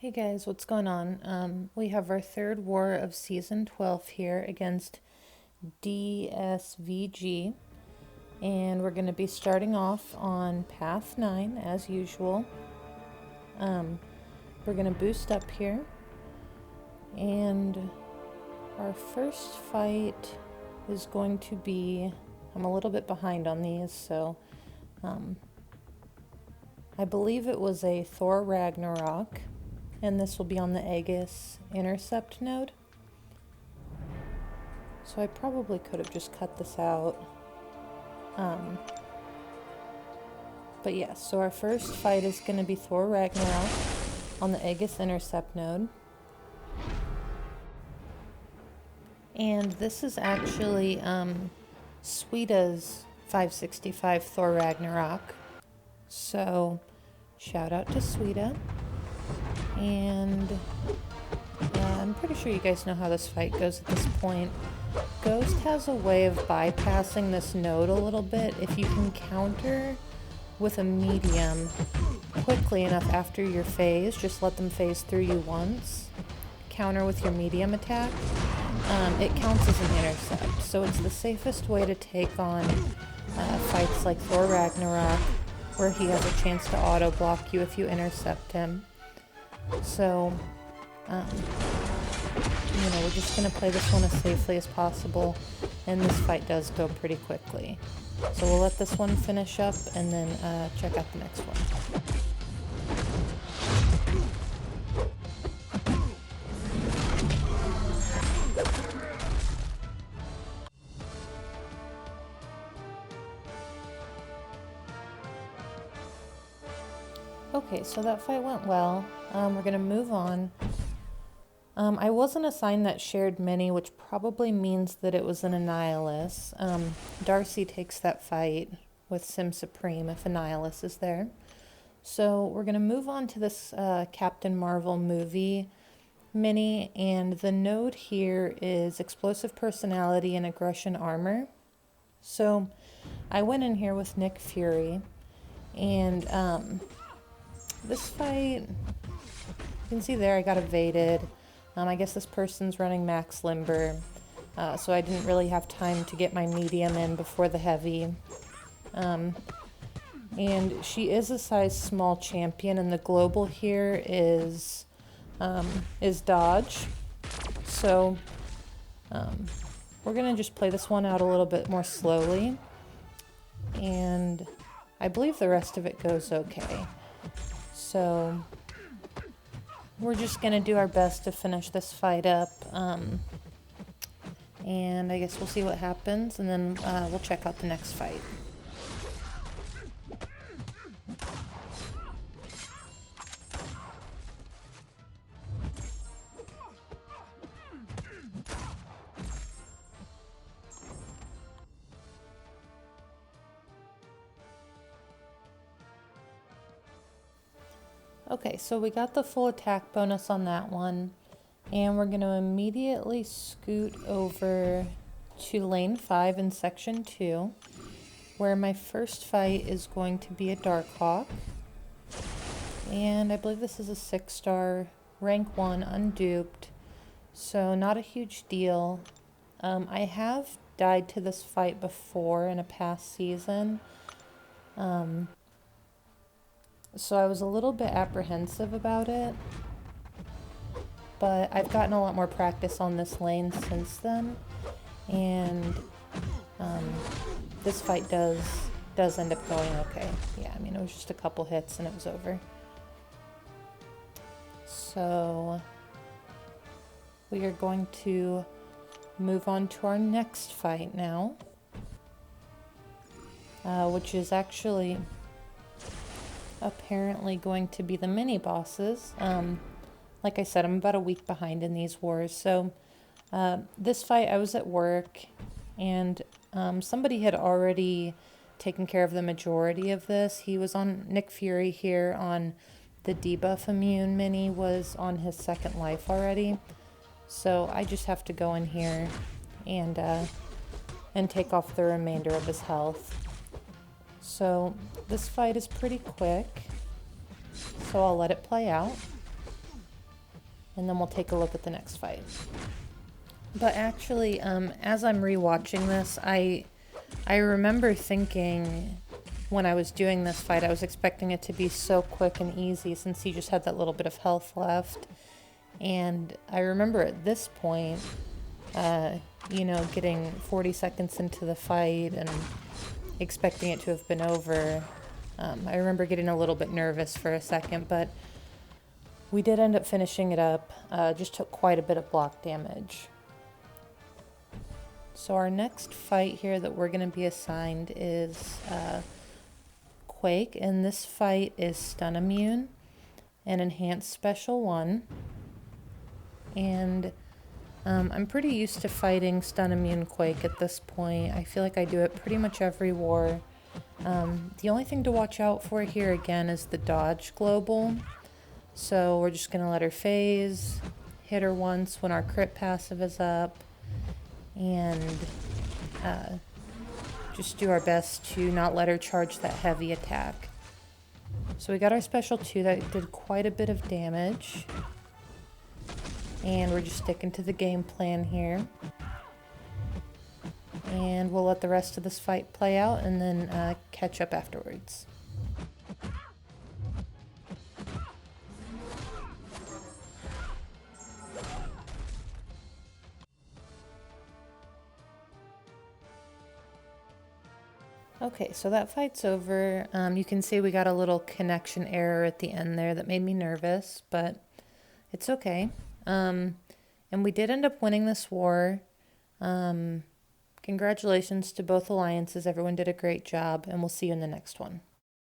Hey guys, what's going on? We have our third war of season 12 here against DSVG, and we're going to be starting off on path 9 as usual. We're going to boost up here, and our first fight is going to be, I'm a little bit behind on these, so I believe it was a Thor Ragnarok. And this will be on the Aegis intercept node. So I probably could have just cut this out. But yeah, so our first fight is going to be Thor Ragnarok on the Aegis intercept node. And this is actually Sweeta's 565 Thor Ragnarok. So shout out to Sweeta. And I'm pretty sure you guys know how this fight goes at this point. Ghost has a way of bypassing this node a little bit. If you can counter with a medium quickly enough after your phase, just let them phase through you once, counter with your medium attack, it counts as an intercept. So it's the safest way to take on fights like Thor Ragnarok, where he has a chance to auto block you if you intercept him. So, we're just going to play this one as safely as possible, and this fight does go pretty quickly. So we'll let this one finish up, and then check out the next one. Okay, so that fight went well. We're going to move on. I wasn't assigned that shared mini, which probably means that it was an Annihilus. Darcy takes that fight with Sim Supreme if Annihilus is there. So we're going to move on to this Captain Marvel movie mini, and the node here is Explosive Personality and Aggression Armor. So I went in here with Nick Fury, and this fight, you can see there I got evaded. I guess this person's running max limber, so I didn't really have time to get my medium in before the heavy. And she is a size small champion, and the global here is dodge. So we're gonna just play this one out a little bit more slowly, and I believe the rest of it goes okay. So we're just going to do our best to finish this fight up, and I guess we'll see what happens, and then we'll check out the next fight. Okay, so we got the full attack bonus on that one, and we're going to immediately scoot over to lane 5 in section 2, where my first fight is going to be a Darkhawk, and I believe this is a 6-star, rank 1, unduped, so not a huge deal. I have died to this fight before in a past season, so I was a little bit apprehensive about it, but I've gotten a lot more practice on this lane since then, and this fight does end up going okay. Yeah, I mean, it was just a couple hits and it was over. So we are going to move on to our next fight now, which is actually apparently going to be the mini bosses. Like I said, I'm about a week behind in these wars. So this fight, I was at work, and somebody had already taken care of the majority of this. He was on Nick Fury here on the debuff immune mini, was on his second life already. So I just have to go in here and take off the remainder of his health. So this fight is pretty quick, so I'll let it play out. and then we'll take a look at the next fight. But actually, as I'm rewatching this, I remember thinking when I was doing this fight, I was expecting it to be so quick and easy since he just had that little bit of health left. And I remember at this point, you know, getting 40 seconds into the fight and expecting it to have been over. I remember getting a little bit nervous for a second, but we did end up finishing it up. Just took quite a bit of block damage. So our next fight here that we're going to be assigned is Quake, and this fight is stun immune and enhanced special 1. And I'm pretty used to fighting stun immune Quake at this point. I feel like I do it pretty much every war. The only thing to watch out for here again is the dodge global. So we're just going to let her phase, hit her once when our crit passive is up, and just do our best to not let her charge that heavy attack. So we got our special 2 that did quite a bit of damage. And we're just sticking to the game plan here. And we'll let the rest of this fight play out and then catch up afterwards. Okay, so that fight's over. You can see we got a little connection error at the end there that made me nervous, but it's okay. And we did end up winning this war. Congratulations to both alliances. Everyone did a great job, and we'll see you in the next one.